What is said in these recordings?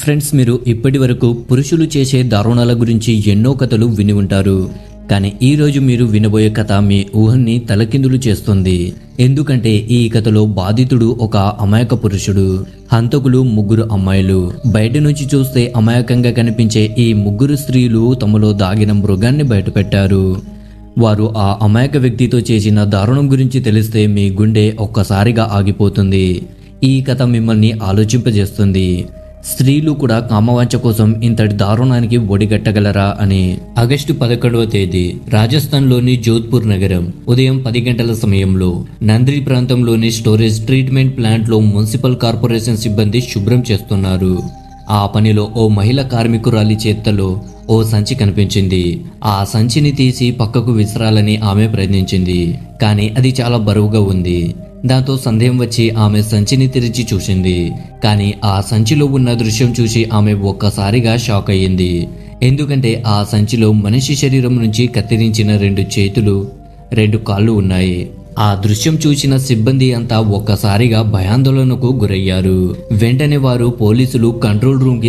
Friends, మీరు ఇప్పటి వరకు పురుషులు చేసే దారుణాల గురించి ఎన్నో కథలు విని ఉంటారు. కానీ ఈరోజు మీరు వినబోయే కథ మీ ఊహని తలకిందులు చేస్తుంది. ఎందుకంటే ఈ కథలో బాధితుడు ఒక అమాయక పురుషుడు, హంతకులు ముగ్గురు అమ్మాయిలు. బయట నుంచి చూస్తే అమాయకంగా కనిపించే ఈ ముగ్గురు స్త్రీలు తమలో దాగిన మృగాన్ని బయటపెట్టారు. వారు ఆ అమాయక వ్యక్తితో చేసిన దారుణం గురించి తెలిస్తే మీ గుండె ఒక్కసారిగా ఆగిపోతుంది. ఈ కథ మిమ్మల్ని ఆలోచింపజేస్తుంది. స్త్రీలు కూడా కామవాంఛ కోసం ఇంతటి దారుణానికి ఒడిగట్టగలరా అని. ఆగస్టు 11వ తేదీ రాజస్థాన్లోని జోధ్పూర్ నగరం ఉదయం 10 గంటల సమయంలో నంద్రి ప్రాంతంలోని స్టోరేజ్ ట్రీట్మెంట్ ప్లాంట్లో మున్సిపల్ కార్పొరేషన్ సిబ్బంది శుభ్రం చేస్తున్నారు. ఆ పనిలో ఓ మహిళ కార్మికురాలి చేత్తలో ఓ సంచి కనిపించింది. ఆ సంచిని తీసి పక్కకు విసరాలని ఆమె ప్రయత్నించింది. కానీ అది చాలా బరువుగా ఉంది. దాంతో సందేహం వచ్చి ఆమె సంచిని తెరిచి చూసింది. కానీ ఆ సంచిలో ఉన్న దృశ్యం చూసి ఆమె ఒక్కసారిగా షాక్ అయ్యింది. ఎందుకంటే ఆ సంచిలో మనిషి శరీరం నుంచి కత్తిరించిన 2 చేతులు, 2 కాళ్ళు ఉన్నాయి. ఆ దృశ్యం చూసిన సిబ్బంది అంతా ఒక్కసారిగా భయాందోళనకు గురయ్యారు. వెంటనే వారు పోలీసు కంట్రోల్ రూమ్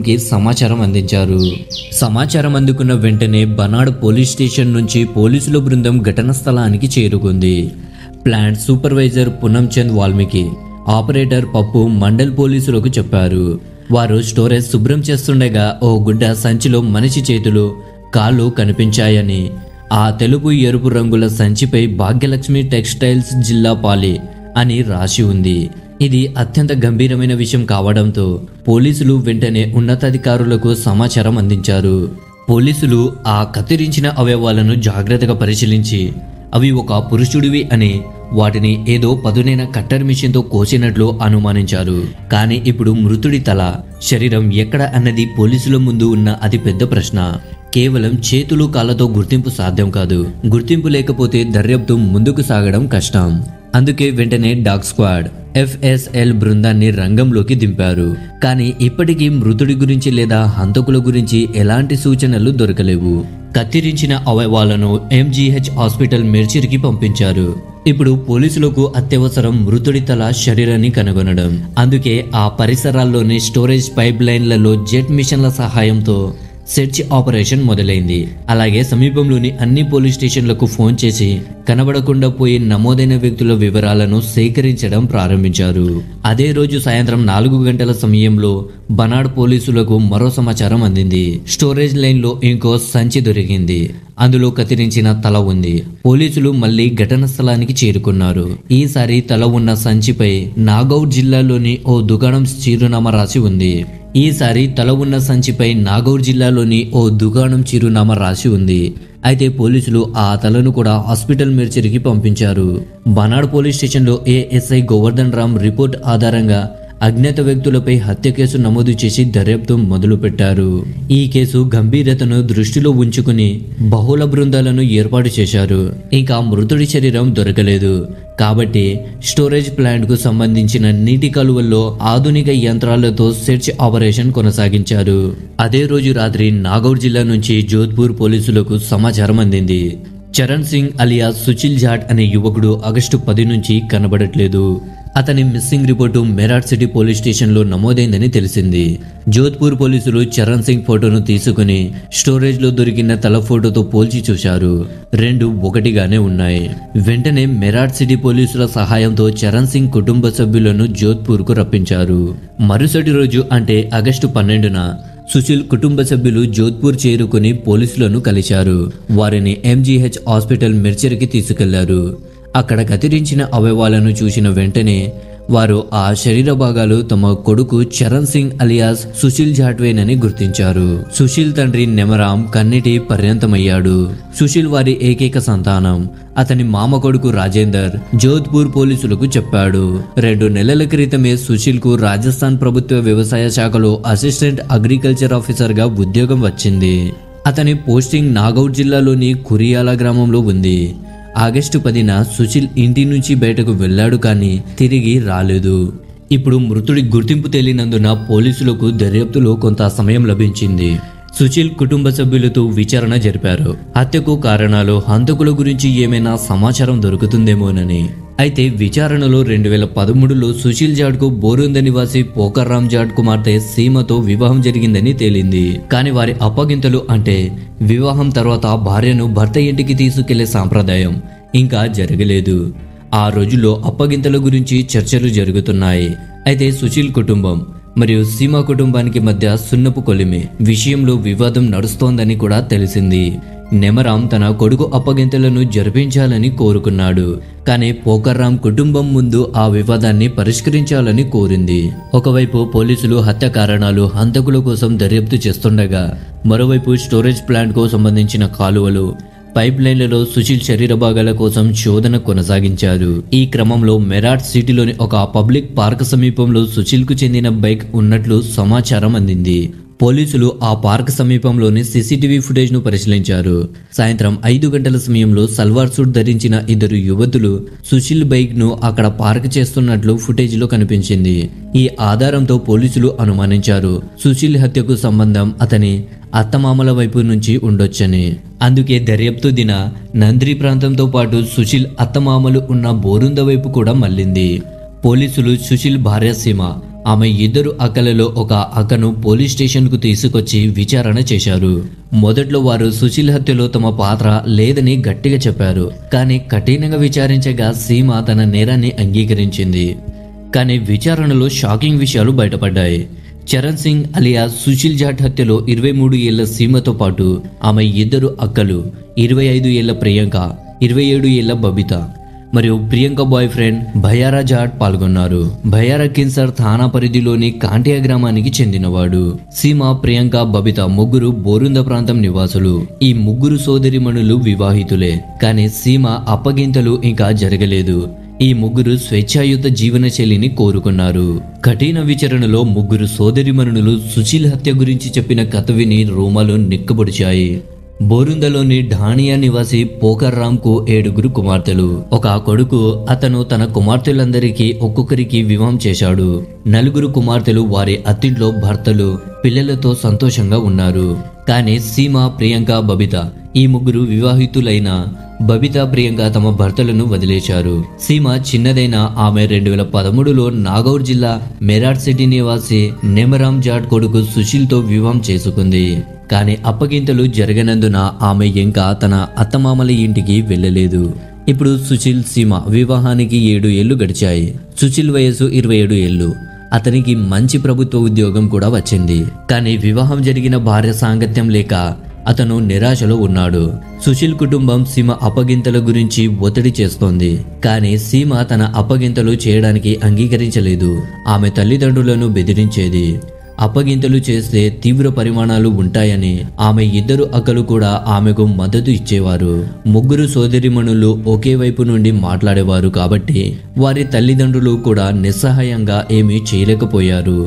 కి సమాచారం అందించారు. సమాచారం అందుకున్న వెంటనే బనాడ్ పోలీస్ స్టేషన్ నుంచి పోలీసుల బృందం ఘటన స్థలానికి చేరుకుంది. Plant supervisor Poonam Chand Valmiki, operator పప్పు మండల్ పోలీసులకు చెప్పారు. వారు స్టోరేజ్ శుభ్రం చేస్తుండగా ఓ గుడ్డ సంచిలో మనిషి చేతులు, కాళ్ళు కనిపించాయని, ఆ తెలుపు ఎరుపు రంగుల సంచిపై భాగ్యలక్ష్మి టెక్స్టైల్స్ జిల్లా పాలి అని రాసి ఉంది. ఇది అత్యంత గంభీరమైన విషయం కావడంతో పోలీసులు వెంటనే ఉన్నతాధికారులకు సమాచారం అందించారు. పోలీసులు ఆ కత్తిరించిన అవయవాలను జాగ్రత్తగా పరిశీలించి అవి ఒక పురుషుడివి అని, వాటిని ఏదో పదునైన కట్టర్ మిషన్తో కోసినట్లు అనుమానించారు. కానీ ఇప్పుడు మృతుడి తల, శరీరం ఎక్కడ అన్నది పోలీసుల ముందు ఉన్న అతి పెద్ద ప్రశ్న. కేవలం చేతులు కాళ్ళతో గుర్తింపు సాధ్యం కాదు. గుర్తింపు లేకపోతే దర్యాప్తు ముందుకు సాగడం కష్టం. అందుకే వెంటనే డాగ్ స్క్వాడ్, FSL బృందాన్ని రంగంలోకి దింపారు. కానీ ఇప్పటికీ మృతుడి గురించి లేదా హంతకుల గురించి ఎలాంటి సూచనలు దొరకలేవు. కత్తిరించిన అవయవాలను MGH హాస్పిటల్ మెర్చిరికి పంపించారు. ఇప్పుడు పోలీసులకు అత్యవసరం మృతుడి తల, శరీరాన్ని కనుగొనడం. అందుకే ఆ పరిసరాల్లోని స్టోరేజ్ పైప్ లైన్లలో జెట్ మిషన్ల సహాయంతో సెర్చ్ ఆపరేషన్ మొదలైంది. అలాగే సమీపంలోని అన్ని పోలీస్ స్టేషన్లకు ఫోన్ చేసి కనబడకుండా పోయి నమోదైన వ్యక్తుల వివరాలను సేకరించడం ప్రారంభించారు. అదే రోజు సాయంత్రం 4 గంటల సమయంలో బనాడ్ పోలీసులకు మరో సమాచారం అందింది. స్టోరేజ్ లైన్లో ఇంకో సంచి దొరికింది. అందులో కత్తిరించిన తల ఉంది. పోలీసులు మళ్లీ ఘటన స్థలానికి చేరుకున్నారు. ఈసారి తల ఉన్న సంచిపై నాగౌర్ జిల్లాలోని ఓ దుకాణం చిరునామా రాసి ఉంది. అయితే పోలీసులు ఆ తలను కూడా హాస్పిటల్ మెర్చరీకి పంపించారు. బనాడ్ పోలీస్ స్టేషన్లో ASI గోవర్ధన్ రామ్ రిపోర్ట్ ఆధారంగా అజ్ఞాత వ్యక్తులపై హత్య కేసు నమోదు చేసి దర్యాప్తు మొదలుపెట్టారు. ఈ కేసు గంభీరతను దృష్టిలో ఉంచుకుని బహుళ బృందాలను ఏర్పాటు చేశారు. ఇంకా మృతుడి శరీరం దొరకలేదు కాబట్టి స్టోరేజ్ ప్లాంట్ కు సంబంధించిన నీటి కాలువల్లో ఆధునిక యంత్రాలతో సెర్చ్ ఆపరేషన్ కొనసాగించారు. అదే రోజు రాత్రి నాగౌర్ జిల్లా నుంచి జోధ్పూర్ పోలీసులకు సమాచారం అందింది. చరణ్ సింగ్ అలియాస్ సుచిల్ జాట్ అనే యువకుడు ఆగస్టు 10 నుంచి కనబడట్లేదు. అతని మిస్సింగ్ రిపోర్టు మెరాట్ సిటీ పోలీస్ స్టేషన్లో నమోదైందని తెలిసింది. జోధ్పూర్ పోలీసులు చరణ్ సింగ్ ఫోటోను తీసుకుని స్టోరేజ్ లో దొరికిన తల ఫోటోతో పోల్చి చూశారు. 2 ఒకటిగానే ఉన్నాయి. వెంటనే మెరాట్ సిటీ పోలీసుల సహాయంతో చరణ్ సింగ్ కుటుంబ సభ్యులను జోధ్పూర్ కు రప్పించారు. మరుసటి రోజు అంటే ఆగస్టు 12న సుశీల్ కుటుంబ సభ్యులు జోధ్పూర్ చేరుకుని పోలీసులను కలిశారు. వారిని MGH హాస్పిటల్ మెర్చరీకి తీసుకెళ్లారు. అక్కడ కత్తిరించిన అవయవాలను చూసిన వెంటనే వారు ఆ శరీర భాగాలు తమ కొడుకు చరణ్ సింగ్ అలియాస్ సుశీల్ జాట్వేనని గుర్తించారు. సుశీల్ తండ్రి నెమరామ్ కన్నీటి పర్యంతమయ్యాడు. సుశీల్ వారి ఏకైక సంతానం. అతని మామ కొడుకు రాజేందర్ జోధ్పూర్ పోలీసులకు చెప్పాడు. 2 నెలల క్రితమే సుశీల్ కు రాజస్థాన్ ప్రభుత్వ వ్యవసాయ శాఖలో అసిస్టెంట్ అగ్రికల్చర్ ఆఫీసర్ గా ఉద్యోగం వచ్చింది. అతని పోస్టింగ్ నాగౌర్ జిల్లాలోని కురియాలా గ్రామంలో ఉంది. ఆగస్టు 10న సుశీల్ ఇంటి నుంచి బయటకు వెళ్లాడు కానీ తిరిగి రాలేదు. ఇప్పుడు మృతుడి గుర్తింపు తేలినందున పోలీసులకు దర్యాప్తులో కొంత సమయం లభించింది. సుశీల్ కుటుంబ సభ్యులతో విచారణ జరిపారు. హత్యకు కారణాలు, హంతకుల గురించి ఏమైనా సమాచారం దొరుకుతుందేమోనని. అయితే విచారణలో 2013లో సుశీల్ జాట్కు బోరుంద నివాసి పోకర్రామ్ జాట్ కుమార్తె సీమతో వివాహం జరిగిందని తేలింది. కానీ వారి అప్పగింతలు అంటే వివాహం తర్వాత భార్యను భర్త ఇంటికి తీసుకెళ్లే సాంప్రదాయం ఇంకా జరగలేదు. ఆ రోజుల్లో అప్పగింతల గురించి చర్చలు జరుగుతున్నాయి. అయితే సుశీల్ కుటుంబం మరియు సీమ కుటుంబానికి మధ్య సున్నపు కొలిమి విషయంలో వివాదం నడుస్తోందని కూడా తెలిసింది. నెమరాం తన కొడుకు అప్పగింతలను జరిపించాలని కోరుకున్నాడు. కానీ పోకర్రామ్ కుటుంబం ముందు ఆ వివాదాన్ని పరిష్కరించాలని కోరింది. ఒకవైపు పోలీసులు హత్య కారణాలు, హంతకుల కోసం దర్యాప్తు చేస్తుండగా మరోవైపు స్టోరేజ్ ప్లాంట్ కు సంబంధించిన కాలువలు, పైప్ లైన్లలో సుశీల్ శరీర భాగాల కోసం శోధన కొనసాగించారు. ఈ క్రమంలో మెరాట్ సిటీలోని ఒక పబ్లిక్ పార్క్ సమీపంలో సుశీల్ కు చెందిన బైక్ ఉన్నట్లు సమాచారం అందింది. పోలీసులు ఆ పార్క్ సమీపంలోని సీసీటీవీ ఫుటేజ్ ను పరిశీలించారు. సాయంత్రం 5 గంటల సమయంలో సల్వార్ సూట్ ధరించిన 2 యువతులు సుశీల్ బైక్ ను అక్కడ పార్క్ చేస్తున్నట్లు ఫుటేజ్ లో కనిపించింది. ఈ ఆధారంతో పోలీసులు అనుమానించారు సుశీల్ హత్యకు సంబంధం అతని అత్తమామల వైపు నుంచి ఉండొచ్చని. అందుకే దర్యాప్తు దిన నంద్రి ప్రాంతంతో పాటు సుశీల్ అత్తమామలు ఉన్న బోరుంద వైపు కూడా మళ్లింది. పోలీసులు సుశీల్ భార్య సీమ, ఆమె 2 అక్కలలో ఒక అక్కను పోలీస్ స్టేషన్ కు తీసుకొచ్చి విచారణ చేశారు. మొదట్లో వారు సుశీల్ హత్యలో తమ పాత్ర లేదని గట్టిగా చెప్పారు. కానీ కఠినంగా విచారించగా సీమ తన నేరాన్ని అంగీకరించింది. కానీ విచారణలో షాకింగ్ విషయాలు బయటపడ్డాయి. చరణ్ సింగ్ అలియా సుశీల్ జాట్ హత్యలో 23 ఏళ్ల సీమతో పాటు ఆమె 2 అక్కలు 25 ఏళ్ల ప్రియాంక, 27 ఏళ్ల బబిత మరియు ప్రియాంక బాయ్ ఫ్రెండ్ భయారా జాట్ పాల్గొన్నారు. భయారా కిన్సర్ థానా పరిధిలోని కాంటియా గ్రామానికి చెందినవాడు. సీమ, ప్రియాంక, బబిత ముగ్గురు బోరుంద ప్రాంతం నివాసులు. ఈ ముగ్గురు సోదరిమణులు వివాహితులే. కానీ సీమ అప్పగింతలు ఇంకా జరగలేదు. ఈ ముగ్గురు స్వేచ్ఛాయుత జీవన శైలిని కోరుకున్నారు. కఠిన విచారణలో ముగ్గురు సోదరిమణులు సుశీల్ హత్య గురించి చెప్పిన కథ విని రోమాలు నిక్కబొడిచాయి. బోరుందలోని ఢాణియా నివాసి పోకర్రామ్ కు 7 కుమార్తెలు, ఒక కొడుకు. అతను తన కుమార్తెలందరికీ ఒక్కొక్కరికి వివాహం చేశాడు. 4 కుమార్తెలు వారి అత్తింట్లో భర్తలు, పిల్లలతో సంతోషంగా ఉన్నారు. కానీ సీమ, ప్రియాంక, బబిత ఈ ముగ్గురు వివాహితులైన బబిత, ప్రియాంక తమ భర్తలను వదిలేశారు. సీమ చిన్నదైన ఆమె 2013లో నాగౌర్ జిల్లా మెరాట్ సిటీ నివాసి నెమరామ్ జాట్ కొడుకు సుశీల్ తో వివాహం చేసుకుంది. కానీ అప్పగింతలు జరగనందున ఆమె ఇంకా తన అత్తమామల ఇంటికి వెళ్ళలేదు. ఇప్పుడు సుశీల్, సీమ వివాహానికి 7 ఏళ్లు గడిచాయి. సుశీల్ వయసు 27 ఏళ్లు. అతనికి మంచి ప్రభుత్వ ఉద్యోగం కూడా వచ్చింది. కానీ వివాహం జరిగిన భార్య సాంగత్యం లేక అతను నిరాశలో ఉన్నాడు. సుశీల్ కుటుంబం సీమ అప్పగింతల గురించి ఒత్తిడి చేస్తోంది. కానీ సీమ తన అప్పగింతలు చేయడానికి అంగీకరించలేదు. ఆమె తల్లిదండ్రులను బెదిరించేది. అప్పగింతలు చేస్తే తీవ్ర పరిమాణాలు ఉంటాయని ఆమె 2 అక్కలు కూడా ఆమెకు మద్దతు ఇచ్చేవారు. ముగ్గురు సోదరిమణులు ఒకే వైపు నుండి మాట్లాడేవారు కాబట్టి వారి తల్లిదండ్రులు కూడా నిస్సహాయంగా ఏమీ చేయలేకపోయారు.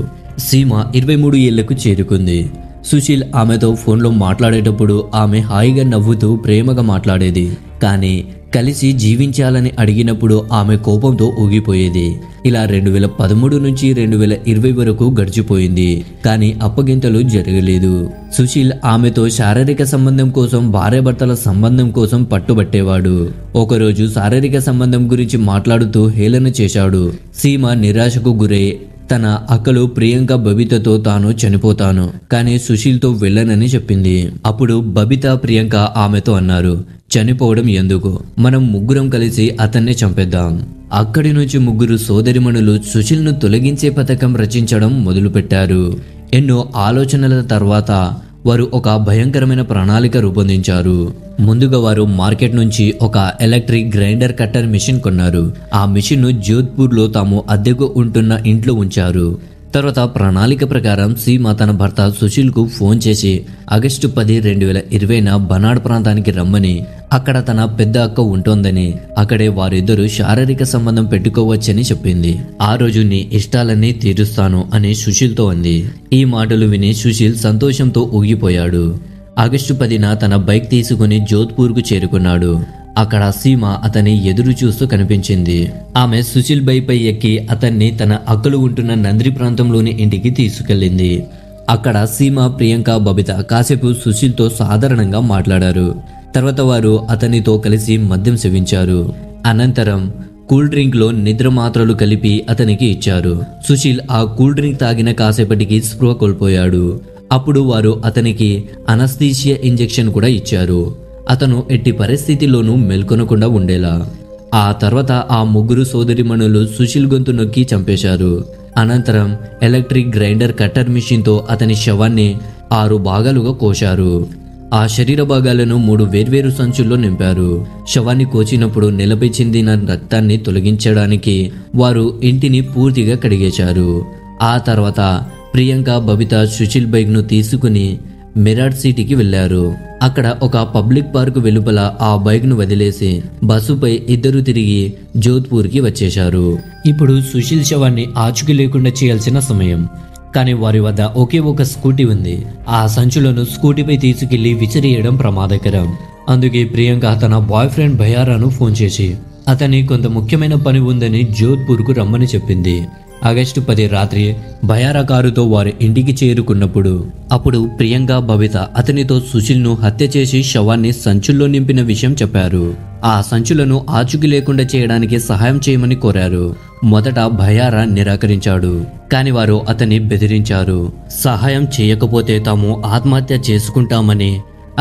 సీమ 23 ఏళ్లకు చేరుకుంది. సుశీల్ ఆమెతో ఫోన్లో మాట్లాడేటప్పుడు ఆమె హాయిగా నవ్వుతూ ప్రేమగా మాట్లాడేది. కానీ కలిసి జీవించాలని అడిగినప్పుడు ఆమె కోపంతో ఊగిపోయేది. ఇలా 2013 నుంచి 2020 వరకు గడిచిపోయింది. కానీ అప్పగింతలు జరగలేదు. సుశీల్ ఆమెతో శారీరక సంబంధం కోసం, భార్యాభర్తల సంబంధం కోసం పట్టుబట్టేవాడు. ఒకరోజు శారీరక సంబంధం గురించి మాట్లాడుతూ హేళన చేశాడు. సీమ నిరాశకు గురై తన అక్కలు ప్రియాంక, బబితతో తాను చనిపోతాను కానీ సుశీల్తో వెళ్ళనని చెప్పింది. అప్పుడు బబిత, ప్రియాంక ఆమెతో అన్నారు, చనిపోవడం ఎందుకు, మనం ముగ్గురం కలిసి అతన్నే చంపేద్దాం. అక్కడి నుంచి ముగ్గురు సోదరిమణులు సుశీల్ను తొలగించే పథకం రచించడం మొదలుపెట్టారు. ఎన్నో ఆలోచనల తర్వాత వారు ఒక భయంకరమైన ప్రణాళిక రూపొందించారు. ముందుగా వారు మార్కెట్ నుంచి ఒక ఎలక్ట్రిక్ గ్రైండర్ కట్టర్ మిషన్ కొన్నారు. ఆ మిషన్ ను జోధ్పూర్లో తాము అద్దెకు ఉంటున్న ఇంట్లో ఉంచారు. తర్వాత ప్రణాళిక ప్రకారం సీమ తన భర్త సుశీల్ కు ఫోన్ చేసి ఆగస్టు 10, 2020న బనాడ్ ప్రాంతానికి రమ్మని, అక్కడ తన పెద్ద అక్క ఉంటోందని, అక్కడే వారిద్దరూ శారీరక సంబంధం పెట్టుకోవచ్చని చెప్పింది. ఆ రోజు నీ ఇష్టాలన్నీ తీరుస్తాను అని సుశీల్తో అంది. ఈ మాటలు విని సుశీల్ సంతోషంతో ఊగిపోయాడు. ఆగస్టు 10న తన బైక్ తీసుకుని జోధ్పూర్కు చేరుకున్నాడు. అక్కడ సీమ అతని ఎదురు చూస్తూ కనిపించింది. ఆమె సుశీల్ బైక్ పై ఎక్కి అతన్ని తన అక్కలు ఉంటున్న నంద్రి ప్రాంతంలోని ఇంటికి తీసుకెళ్లింది. అక్కడ సీమ, ప్రియాంక, బబిత కాసేపు సుశీల్తో సాధారణంగా మాట్లాడారు. తర్వాత వారు అతనితో కలిసి మద్యం సేవించారు. అనంతరం కూల్ డ్రింక్ లో నిద్ర మాత్రలు కలిపి అతనికి ఇచ్చారు. సుశీల్ ఆ కూల్ డ్రింక్ తాగిన కాసేపటికి స్పృహ కోల్పోయాడు. అప్పుడు వారు అతనికి అనస్థీషియా ఇంజెక్షన్ కూడా ఇచ్చారు, అతను ఎట్టి పరిస్థితిలోనూ మెల్కొనకుండా ఉండేలా. ఆ తర్వాత ఆ ముగ్గురు సోదరిమణులు సుశీల్ గొంతు నొక్కి చంపేశారు. అనంతరం ఎలక్ట్రిక్ గ్రైండర్ కట్టర్ మిషన్తో అతని శవాన్ని 6 భాగాలుగా కోశారు. ఆ శరీర భాగాలను 3 వేర్వేరు సంచుల్లో నింపారు. శవాన్ని కోచినప్పుడు నేలపై చెందిన రక్తాన్ని తొలగించడానికి వారు ఇంటిని పూర్తిగా కడిగేశారు. ఆ తర్వాత ప్రియాంక, బబిత సుశీల్ బైక్ను తీసుకుని మిరాట్ సిటీకి వెళ్లారు. అక్కడ ఒక పబ్లిక్ పార్క్ వెలుపల ఆ బైక్ను వదిలేసి బస్సుపై ఇద్దరు తిరిగి జోధ్పూర్కి వచ్చేశారు. ఇప్పుడు సుశీల్ శవాన్ని ఆచూకీ లేకుండా చేయాల్సిన సమయం. కానీ వారి వద్ద ఒకే ఒక స్కూటీ ఉంది. ఆ సంచులను స్కూటీపై తీసుకెళ్లి విసిరేయడం ప్రమాదకరం. అందుకే ప్రియాంక తన బాయ్ ఫ్రెండ్ భయారాను ఫోన్ చేసి అతని కొంత ముఖ్యమైన పని ఉందని జోధ్పూర్కు రమ్మని చెప్పింది. ఆగస్టు 10 రాత్రి భయారా కారుతో వారి ఇంటికి చేరుకున్నప్పుడు అప్పుడు ప్రియాంక, బబిత అతనితో సుశీల్ను హత్య చేసి శవాన్ని సంచుల్లో నింపిన విషయం చెప్పారు. ఆ సంచులను ఆచూకీ లేకుండా చేయడానికి సహాయం చేయమని కోరారు. మొదట భయారా నిరాకరించాడు, కాని వారు అతన్ని బెదిరించారు. సహాయం చేయకపోతే తాము ఆత్మహత్య చేసుకుంటామని.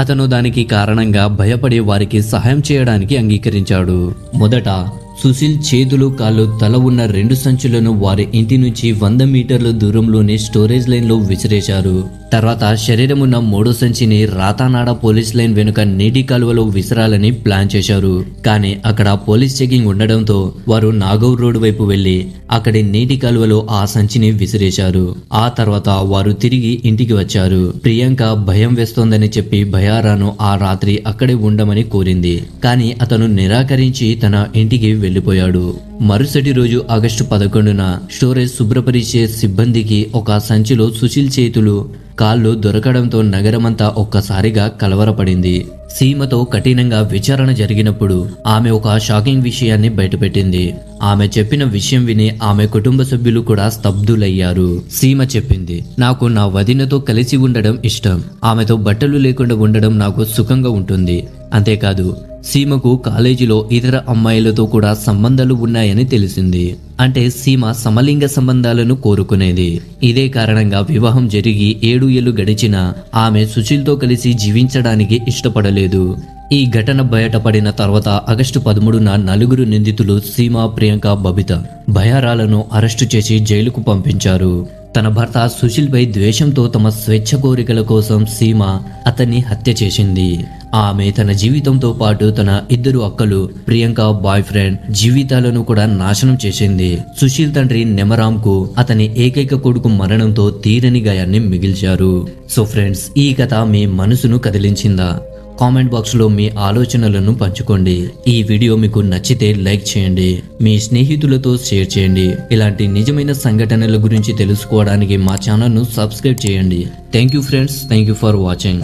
అతను దానికి కారణంగా భయపడి వారికి సహాయం చేయడానికి అంగీకరించాడు. మొదట సుశీల్ చేతులు, కాళ్ళు, తల ఉన్న 2 సంచులను వారి ఇంటి నుంచి 100 మీటర్ల దూరంలోని స్టోరేజ్ లైన్లో విసిరేశారు. తర్వాత శరీరం ఉన్న 3వ సంచిని రాతానాడ పోలీస్ లైన్ వెనుక నీటి కాలువలో విసిరాలని ప్లాన్ చేశారు. కానీ అక్కడ పోలీస్ చెకింగ్ ఉండడంతో వారు నాగౌర్ రోడ్ వైపు వెళ్లి అక్కడి నీటి కాలువలో ఆ సంచిని విసిరేశారు. ఆ తర్వాత వారు తిరిగి ఇంటికి వచ్చారు. ప్రియాంక భయం వేస్తోందని చెప్పి భయారాను ఆ రాత్రి అక్కడే ఉండమని కోరింది. కానీ అతను నిరాకరించి తన ఇంటికి వెళ్లిపోయాడు. మరుసటి రోజు ఆగస్టు 11న స్టోరేజ్ శుభ్రపరిచే సిబ్బందికి ఒక సంచిలో సుశీల్ చేతులు, కాళ్ళు దొరకడంతో నగరమంతా ఒక్కసారిగా కలవరపడింది. సీమతో కఠినంగా విచారణ జరిగినప్పుడు ఆమె ఒక షాకింగ్ విషయాన్ని బయటపెట్టింది. ఆమె చెప్పిన విషయం విని ఆమె కుటుంబ సభ్యులు కూడా స్తబ్దులయ్యారు. సీమ చెప్పింది, నాకు నా వదినతో కలిసి ఉండడం ఇష్టం. ఆమెతో బట్టలు లేకుండా ఉండడం నాకు సుఖంగా ఉంటుంది. అంతేకాదు సీమకు కాలేజీలో ఇతర అమ్మాయిలతో కూడా సంబంధాలు ఉన్నాయని తెలిసింది. అంటే సీమ సమలింగ సంబంధాలను కోరుకునేది. ఇదే కారణంగా వివాహం జరిగి 7 ఏళ్లు గడిచినా ఆమె సుశీల్తో కలిసి జీవించడానికి ఇష్టపడలేదు. ఈ ఘటన బయటపడిన తర్వాత ఆగస్టు 13న 4 నిందితులు సీమ, ప్రియాంక, బబిత, భయారాలను అరెస్టు చేసి జైలుకు పంపించారు. తన భర్త సుశీల్పై ద్వేషంతో తమ స్వేచ్ఛ కోరికల కోసం సీమ అతన్ని హత్య చేసింది. ఆమె తన జీవితంతో పాటు తన 2 అక్కలు, ప్రియాంక బాయ్ ఫ్రెండ్ జీవితాలను కూడా నాశనం చేసింది. సుశీల్ తండ్రి నెమరాంకు అతని ఏకైక కొడుకు మరణంతో తీరని గాయాన్ని మిగిల్చారు. సో ఫ్రెండ్స్, ఈ కథ మీ మనసును కదిలించిందా? కామెంట్ బాక్స్ లో మీ ఆలోచనలను పంచుకోండి. ఈ వీడియో మీకు నచ్చితే లైక్ చేయండి, మీ స్నేహితులతో షేర్ చేయండి. ఇలాంటి నిజమైన సంఘటనల గురించి తెలుసుకోవడానికి మా ఛానల్ ను సబ్స్క్రైబ్ చేయండి. Thank you friends, thank you for watching.